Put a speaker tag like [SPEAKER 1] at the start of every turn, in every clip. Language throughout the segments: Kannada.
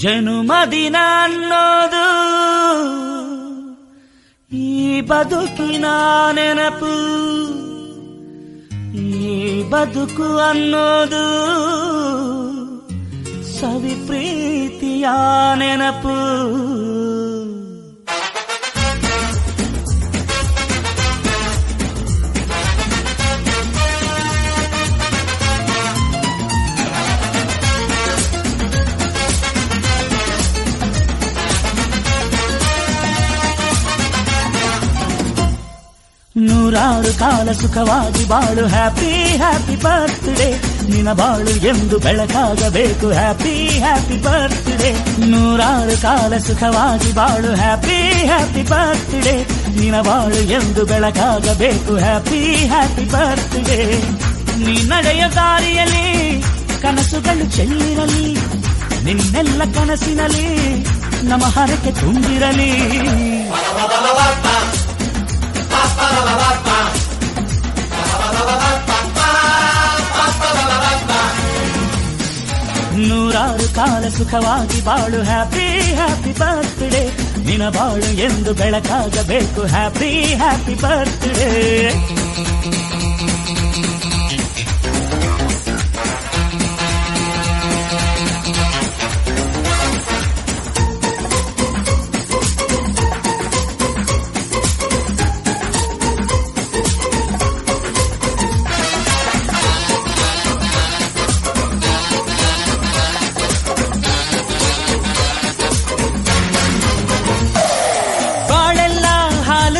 [SPEAKER 1] ಜನುಮದಿನ ಅನ್ನೋದು ಈ ಬದುಕಿನ ನೆನಪು, ಈ ಬದುಕು ಅನ್ನೋದು ಸವಿ ಪ್ರೀತಿಯ ನೆನಪು. ನೂರಾರು ಕಾಲ ಸುಖವಾಗಿ ಬಾಳು, ಹ್ಯಾಪಿ ಹ್ಯಾಪಿ ಬರ್ತ್ಡೇ. ನಿನ್ನ ಬಾಳು ಎಂದು ಬೆಳಕಾಗಬೇಕು, ಹ್ಯಾಪಿ ಹ್ಯಾಪಿ ಬರ್ತ್ಡೇ. ನೂರಾರು ಕಾಲ ಸುಖವಾಗಿ ಬಾಳು, ಹ್ಯಾಪಿ ಹ್ಯಾಪಿ ಬರ್ತ್ಡೇ. ನಿನ್ನ ಬಾಳು ಎಂದು ಬೆಳಕಾಗಬೇಕು, ಹ್ಯಾಪಿ ಹ್ಯಾಪಿ ಬರ್ತ್ಡೇ. ನೀ ನಡೆಯ ದಾರಿಯಲ್ಲಿ ಕನಸುಗಳು ಚೆಲ್ಲಿರಲಿ, ನಿನ್ನೆಲ್ಲ ಕನಸಿನಲ್ಲಿ ನಮ್ಮ ಹರಕೆ ತುಂಬಿರಲಿ. ನೂರಾರು ಕಾಲ ಸುಖವಾಗಿ ಬಾಳು, ಹ್ಯಾಪಿ ಹ್ಯಾಪಿ ಬರ್ತ್ಡೇ. ನಿನ್ನ ಬಾಳು ಎಂದು ಬೆಳಕಾಗಬೇಕು, ಹ್ಯಾಪಿ ಹ್ಯಾಪಿ ಬರ್ತ್ಡೇ.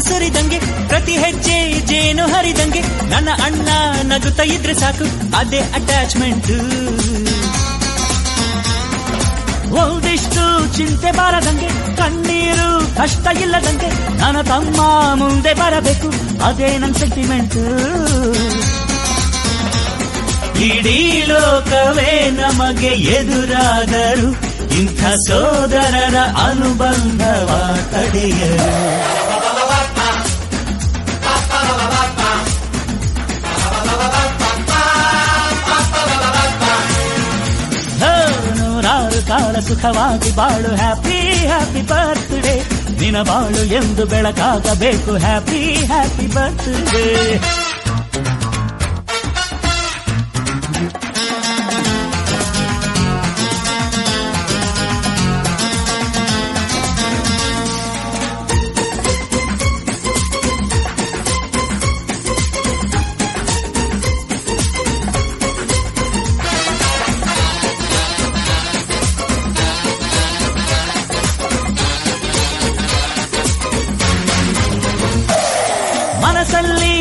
[SPEAKER 1] ಸುರಿದಂಗೆ ಪ್ರತಿ ಹೆಜ್ಜೆ ಜೇನು ಹರಿದಂಗೆ, ನನ್ನ ಅಣ್ಣ ನಗುತ್ತಾ ಇದ್ರೆ ಸಾಕು, ಅದೇ ಅಟ್ಯಾಚ್ಮೆಂಟ್. ಒಂದಿಷ್ಟು ಚಿಂತೆ ಬಾರದಂಗೆ, ಕಣ್ಣೀರು ಕಷ್ಟ ಇಲ್ಲದಂಗೆ, ನನ್ನ ತಮ್ಮ ಮುಂದೆ ಬರಬೇಕು, ಅದೇ ನನ್ನ ಸೆಂಟಿಮೆಂಟ್. ಇಡೀ ಲೋಕವೇ ನಮಗೆ ಎದುರಾದರು, ಇಂಥ ಸೋದರರ ಅನುಬಂಧವ ತಡೆಯರು. ನೂರಾರು ಕಾಲ ಸುಖವಾಗಿ ಬಾಳು, ಹ್ಯಾಪಿ ಹ್ಯಾಪಿ ಬರ್ತ್ಡೇ. ನಿನ್ನ ಬಾಳು ಎಂದು ಬೆಳಕಾಗಬೇಕು, ಹ್ಯಾಪಿ ಹ್ಯಾಪಿ ಬರ್ತ್ಡೇ. ಮನಸ್ಸಲ್ಲಿ